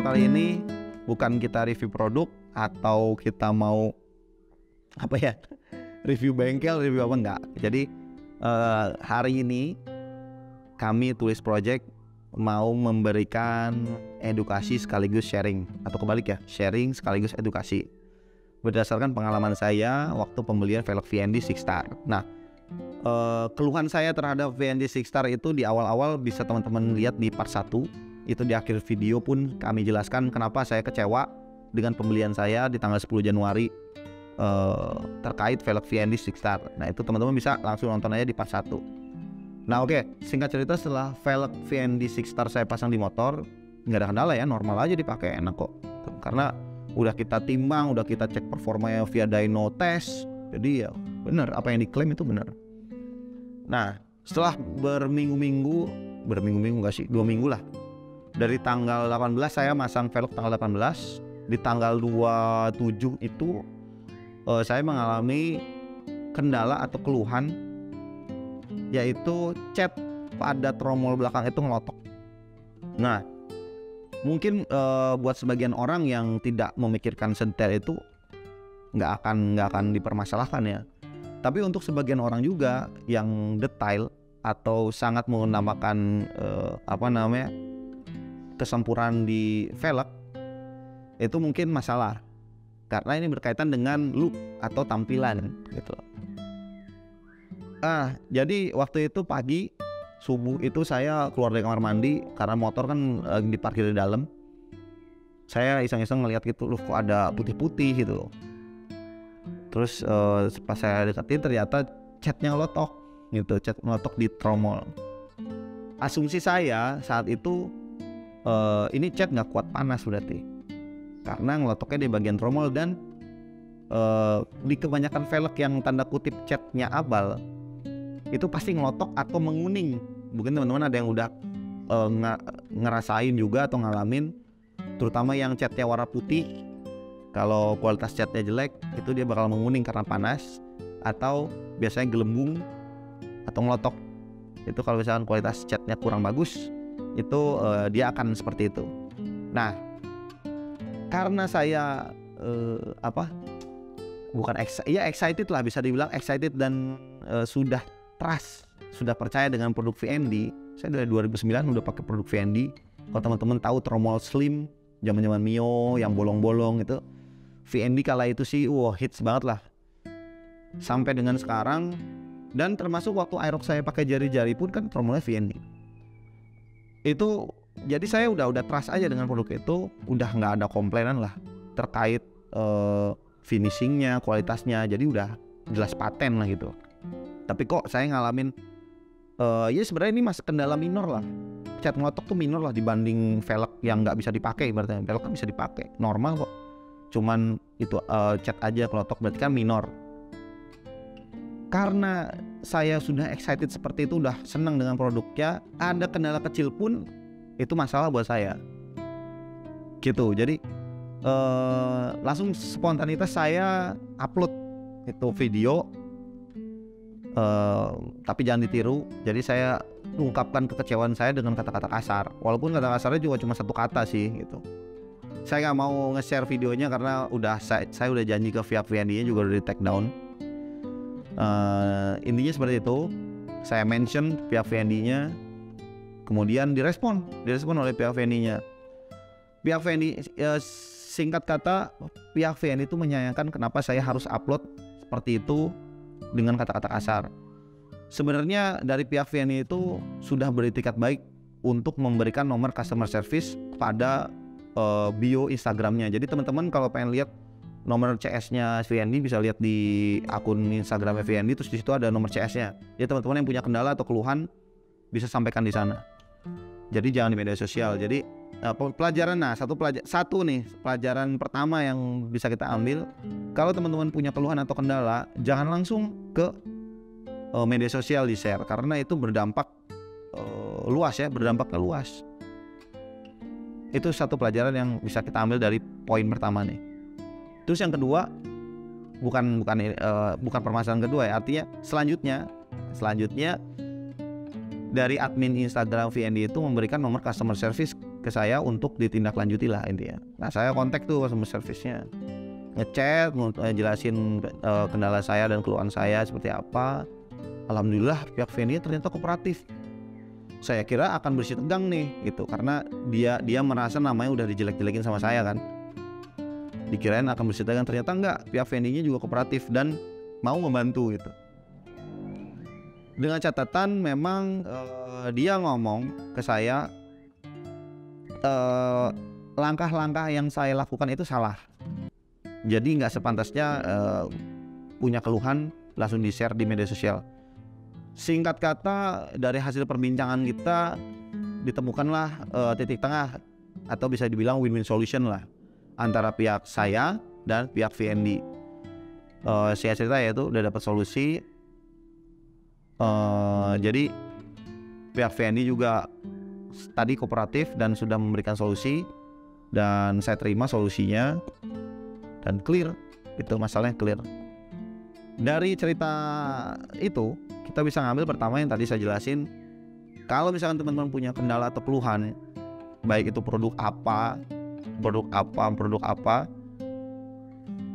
kali ini bukan kita review produk atau kita mau review bengkel, review apa enggak. Jadi hari ini kami Tulis Project mau memberikan edukasi sekaligus sharing, atau kebalik ya, sharing sekaligus edukasi berdasarkan pengalaman saya waktu pembelian velg VND Six Star. Nah, keluhan saya terhadap VND Six Star itu di awal-awal bisa teman-teman lihat di part 1. Itu di akhir video pun kami jelaskan kenapa saya kecewa dengan pembelian saya di tanggal 10 Januari terkait velg VND Six Star. Nah, itu teman-teman bisa langsung nonton aja di part 1. Nah, oke, singkat cerita, setelah velg VND Six Star saya pasang di motor, nggak ada kendala ya, normal aja dipakai, enak kok. Karena udah kita timbang, udah kita cek performanya via dyno test, jadi ya bener apa yang diklaim itu bener. Nah, setelah berminggu-minggu nggak sih, 2 minggu lah. Dari tanggal 18 saya masang velg tanggal 18, di tanggal 27 itu saya mengalami kendala atau keluhan, yaitu cat pada tromol belakang itu ngelotok. Nah, mungkin buat sebagian orang yang tidak memikirkan sedetail itu nggak akan dipermasalahkan ya. Tapi untuk sebagian orang juga yang detail atau sangat mengutamakan kesempuran di velg, itu mungkin masalah karena ini berkaitan dengan look atau tampilan gitu. Jadi waktu itu pagi subuh itu saya keluar dari kamar mandi karena motor kan diparkir di dalam. Saya iseng-iseng ngeliat gitu, loh kok ada putih-putih gitu. Terus pas saya deketin ternyata catnya ngelotok gitu, cat ngelotok di tromol. Asumsi saya saat itu ini cat nggak kuat panas berarti, karena ngelotoknya di bagian tromol. Dan di kebanyakan velg yang tanda kutip catnya abal itu pasti ngelotok atau menguning. Mungkin teman-teman ada yang udah ngerasain juga atau ngalamin, terutama yang catnya warna putih. Kalau kualitas catnya jelek, itu dia bakal menguning karena panas, atau biasanya gelembung atau ngelotok. Itu kalau misalkan kualitas catnya kurang bagus, itu dia akan seperti itu. Nah, karena saya excited lah, bisa dibilang excited dan sudah trust, sudah percaya dengan produk VND. Saya dari 2009 udah pakai produk VND. Kalau teman-teman tahu tromol slim zaman-zaman Mio yang bolong-bolong itu, VND kala itu sih hits banget lah sampai dengan sekarang. Dan termasuk waktu Aerox saya pakai jari-jari pun kan tromolnya VND. Itu jadi saya udah trust aja dengan produk itu, udah nggak ada komplainan lah terkait finishingnya, kualitasnya. Jadi udah jelas paten lah gitu. Tapi kok saya ngalamin ya sebenarnya ini masih kendala minor lah. Cat ngelotok tuh minor lah dibanding velg yang nggak bisa dipakai. Berarti velg kan bisa dipakai, normal kok. Cuman itu cat aja ngelotok, berarti kan minor. Karena saya sudah excited seperti itu, udah senang dengan produknya, ada kendala kecil pun itu masalah buat saya gitu. Jadi langsung spontanitas saya upload itu video, tapi jangan ditiru. Jadi saya ungkapkan kekecewaan saya dengan kata-kata kasar, walaupun kata kasarnya juga cuma 1 kata sih gitu. Saya nggak mau nge-share videonya karena saya udah janji ke pihak VND-nya juga udah di take down. Intinya seperti itu. Saya mention pihak VND-nya, kemudian direspon oleh pihak VND-nya. Pihak VND, singkat kata, pihak VND itu menyayangkan kenapa saya harus upload seperti itu dengan kata-kata kasar. Sebenarnya dari pihak VND itu sudah beritikat baik untuk memberikan nomor customer service pada bio Instagramnya. Jadi teman-teman kalau pengen lihat nomor CS-nya VND bisa lihat di akun Instagramnya VND, terus di situ ada nomor CS-nya. Jadi teman-teman yang punya kendala atau keluhan bisa sampaikan di sana. Jadi jangan di media sosial. Jadi pelajaran pelajaran pertama yang bisa kita ambil, kalau teman-teman punya keluhan atau kendala, jangan langsung ke media sosial di share, karena itu berdampak luas. Itu satu pelajaran yang bisa kita ambil dari poin pertama nih. Terus yang kedua, bukan permasalahan kedua ya, artinya selanjutnya dari admin Instagram VND itu memberikan nomor customer service ke saya untuk ditindaklanjuti lah intinya. Nah saya kontak tuh customer service-nya, ngechat, jelasin kendala saya dan keluhan saya seperti apa. Alhamdulillah pihak vendor ternyata kooperatif. Saya kira akan bersih tegang nih gitu, karena dia merasa namanya udah dijelek-jelekin sama saya kan. Dikirain akan bersih tegang, ternyata enggak. Pihak vendornya juga kooperatif dan mau membantu gitu. Dengan catatan memang dia ngomong ke saya langkah-langkah yang saya lakukan itu salah. Jadi nggak sepantasnya punya keluhan langsung di-share di media sosial. Singkat kata, dari hasil perbincangan kita ditemukanlah titik tengah atau bisa dibilang win-win solution lah antara pihak saya dan pihak VND. Saya cerita ya itu udah dapat solusi. Jadi pihak VND juga tadi kooperatif dan sudah memberikan solusi, dan saya terima solusinya dan clear, itu masalahnya clear. Dari cerita itu kita bisa ngambil pertama yang tadi saya jelasin, kalau misalkan teman-teman punya kendala atau keluhan, baik itu produk apa,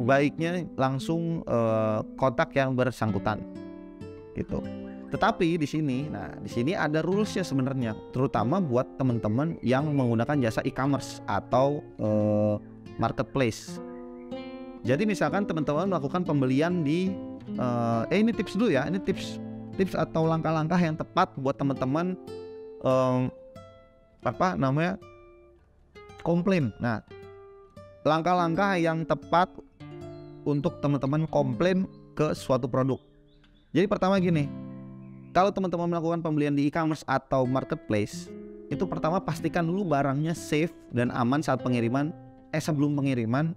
baiknya langsung kontak yang bersangkutan gitu. Tetapi di sini ada rulesnya sebenarnya, terutama buat teman-teman yang menggunakan jasa e-commerce atau marketplace. Jadi misalkan teman-teman melakukan pembelian di ini tips dulu ya, ini tips atau langkah-langkah yang tepat buat teman-teman komplain. Nah, langkah-langkah yang tepat untuk teman-teman komplain ke suatu produk. Jadi pertama gini, kalau teman-teman melakukan pembelian di e-commerce atau marketplace, itu pertama pastikan dulu barangnya safe dan aman saat pengiriman, sebelum pengiriman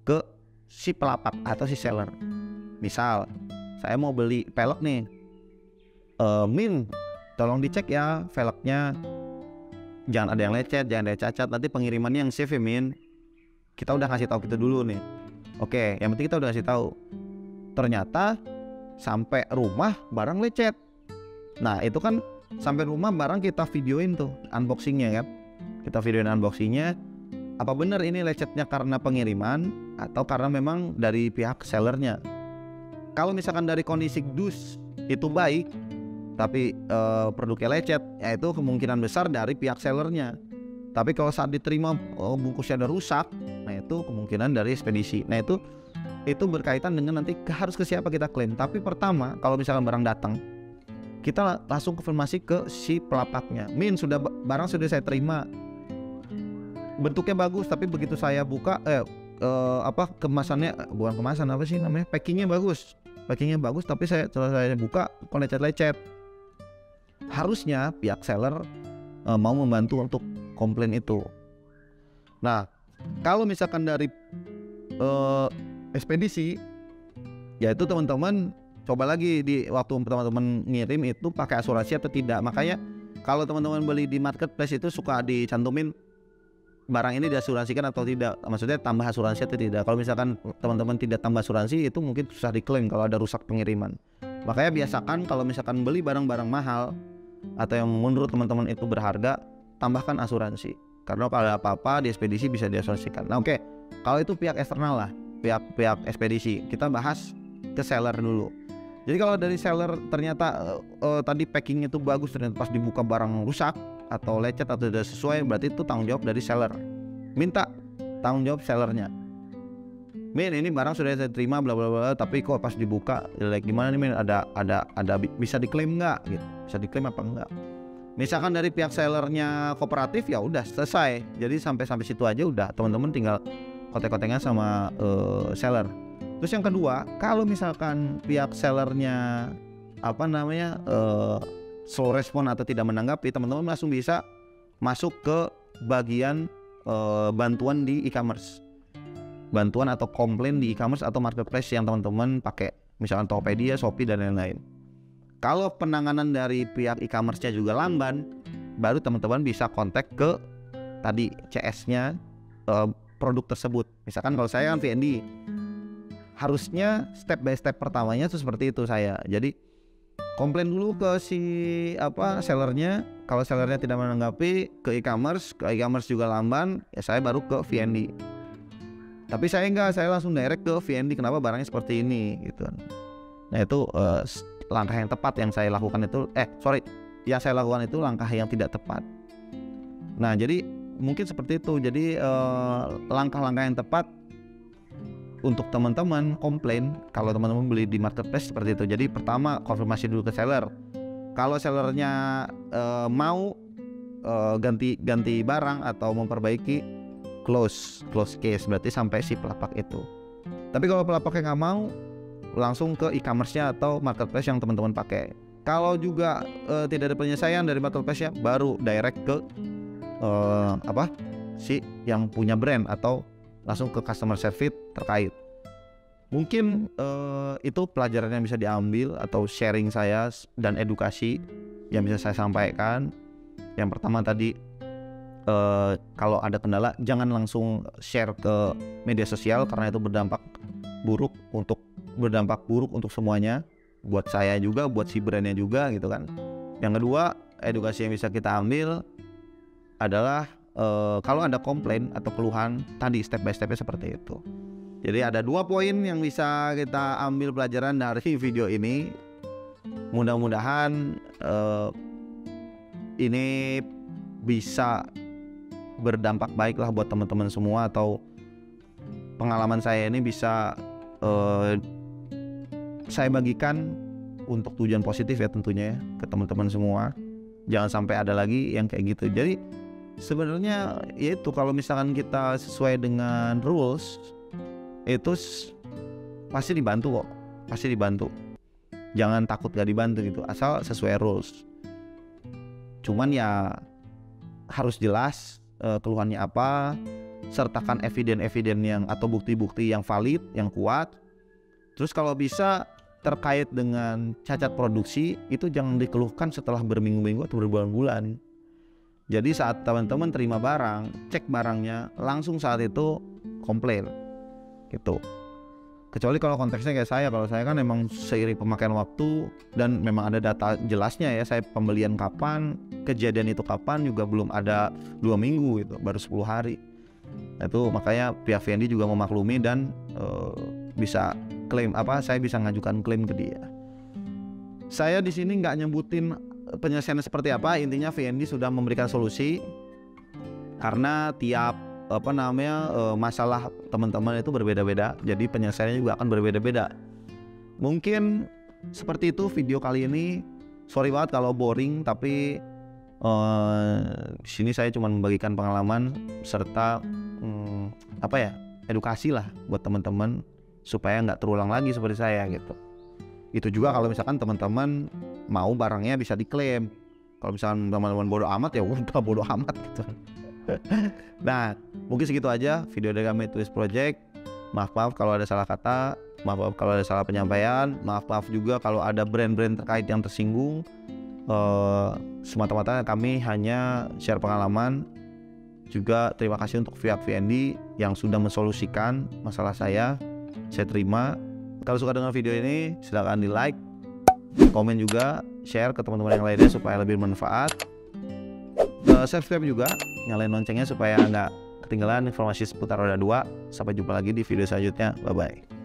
ke si pelapak atau si seller. Misal, saya mau beli velg nih, Min, tolong dicek ya velgnya, jangan ada yang lecet, jangan ada yang cacat, nanti pengirimannya yang safe ya Min. Kita udah ngasih tahu gitu dulu nih. Oke, yang penting kita udah ngasih tahu. Ternyata sampai rumah barang lecet. Nah itu kan sampai rumah barang kita videoin tuh unboxingnya kan. Kita videoin unboxingnya. Apa benar ini lecetnya karena pengiriman atau karena memang dari pihak sellernya. Kalau misalkan dari kondisi dus itu baik, tapi produknya lecet, ya itu kemungkinan besar dari pihak sellernya. Tapi kalau saat diterima bungkusnya udah rusak, nah itu kemungkinan dari ekspedisi. Nah itu berkaitan dengan nanti harus ke siapa kita klaim. Tapi pertama kalau misalkan barang datang, kita langsung konfirmasi ke si pelapaknya. Min, barang sudah saya terima, bentuknya bagus, tapi begitu saya buka kemasannya, bukan kemasan, apa sih namanya, packingnya bagus, tapi setelah saya buka kok lecet-lecet. Harusnya pihak seller mau membantu untuk komplain itu. Nah kalau misalkan dari ekspedisi, yaitu teman-teman coba lagi di waktu teman-teman ngirim itu pakai asuransi atau tidak. Makanya kalau teman-teman beli di marketplace itu suka dicantumin barang ini diasuransikan atau tidak, maksudnya tambah asuransi atau tidak. Kalau misalkan teman-teman tidak tambah asuransi, itu mungkin susah diklaim kalau ada rusak pengiriman. Makanya biasakan kalau misalkan beli barang-barang mahal atau yang menurut teman-teman itu berharga, tambahkan asuransi, karena kalau ada apa-apa di ekspedisi bisa diasuransikan. Nah oke, kalau itu pihak eksternal lah, pihak ekspedisi. Kita bahas ke seller dulu. Jadi kalau dari seller ternyata tadi packing itu bagus, ternyata pas dibuka barang rusak atau lecet atau tidak sesuai, berarti itu tanggung jawab dari seller. Minta tanggung jawab sellernya. Min, ini barang sudah saya terima bla bla bla, tapi kok pas dibuka jelek, gimana nih Min? Ada bisa diklaim nggak? Gitu. Bisa diklaim apa enggak? Misalkan dari pihak sellernya kooperatif, ya udah selesai. Jadi sampai situ aja udah, teman-teman tinggal kontek-konteknya sama seller. Terus yang kedua, kalau misalkan pihak sellernya slow respon atau tidak menanggapi, teman-teman langsung bisa masuk ke bagian bantuan di e-commerce, bantuan atau komplain di e-commerce atau marketplace yang teman-teman pakai, misalkan Tokopedia, Shopee dan lain-lain. Kalau penanganan dari pihak e-commerce-nya juga lamban, baru teman-teman bisa kontak ke tadi CS-nya produk tersebut. Misalkan kalau saya kan VND, harusnya step by step pertamanya itu seperti itu saya. Jadi komplain dulu ke si sellernya. Kalau sellernya tidak menanggapi, ke e-commerce juga lamban, ya saya baru ke VND. Tapi saya enggak, saya langsung direct ke VND, kenapa barangnya seperti ini gitu. Nah itu langkah yang tepat yang saya lakukan itu, yang saya lakukan itu langkah yang tidak tepat. Nah jadi mungkin seperti itu. Jadi langkah-langkah yang tepat untuk teman-teman komplain kalau teman-teman beli di marketplace seperti itu. Jadi pertama, konfirmasi dulu ke seller. Kalau sellernya mau ganti barang atau memperbaiki, close case, berarti sampai si pelapak itu. Tapi kalau pelapaknya nggak mau, langsung ke e-commerce-nya atau marketplace yang teman-teman pakai. Kalau juga tidak ada penyelesaian dari marketplace-nya, baru direct ke si yang punya brand atau langsung ke customer service terkait. Mungkin itu pelajaran yang bisa diambil atau sharing saya dan edukasi yang bisa saya sampaikan. Yang pertama tadi, kalau ada kendala jangan langsung share ke media sosial karena itu berdampak buruk untuk semuanya, buat saya juga, buat si brandnya juga gitu kan. Yang kedua, edukasi yang bisa kita ambil adalah kalau ada komplain atau keluhan tadi, step by stepnya seperti itu. Jadi ada 2 poin yang bisa kita ambil pelajaran dari video ini. Mudah-mudahan ini bisa berdampak baik lah buat teman-teman semua, atau pengalaman saya ini bisa saya bagikan untuk tujuan positif ya tentunya ya, ke teman-teman semua. Jangan sampai ada lagi yang kayak gitu. Jadi sebenarnya yaitu kalau misalkan kita sesuai dengan rules itu pasti dibantu kok, pasti dibantu. Jangan takut gak dibantu gitu, asal sesuai rules. Cuman ya harus jelas keluhannya apa, sertakan eviden-eviden yang atau bukti-bukti yang valid, yang kuat. Terus kalau bisa terkait dengan cacat produksi itu jangan dikeluhkan setelah berminggu-minggu atau berbulan-bulan. Jadi saat teman-teman terima barang, cek barangnya, langsung saat itu komplain gitu. Kecuali kalau konteksnya kayak saya, kalau saya kan memang seiring pemakaian waktu dan memang ada data jelasnya ya, saya pembelian kapan, kejadian itu kapan, juga belum ada 2 minggu gitu, baru 10 hari. Itu makanya pihak VND juga memaklumi dan bisa klaim saya bisa ngajukan klaim ke dia. Saya di sini nggak nyebutin penyelesaiannya seperti apa, intinya VND sudah memberikan solusi karena tiap masalah teman-teman itu berbeda-beda, jadi penyelesaiannya juga akan berbeda-beda. Mungkin seperti itu video kali ini. Sorry banget kalau boring, tapi di sini saya cuma membagikan pengalaman serta edukasi lah buat teman-teman supaya nggak terulang lagi seperti saya gitu. Itu juga kalau misalkan teman-teman mau barangnya bisa diklaim. Kalau misalkan teman-teman bodoh amat ya udah bodoh amat gitu. Nah mungkin segitu aja video dari kami Tulis Project. Maaf kalau ada salah kata, maaf kalau ada salah penyampaian, maaf juga kalau ada brand-brand terkait yang tersinggung. Semata-mata kami hanya share pengalaman. Juga terima kasih untuk pihak VND yang sudah mensolusikan masalah saya terima. Kalau suka dengan video ini silahkan di like, komen juga, share ke teman-teman yang lainnya supaya lebih bermanfaat. Subscribe juga, nyalain loncengnya supaya nggak ketinggalan informasi seputar roda 2. Sampai jumpa lagi di video selanjutnya. Bye bye.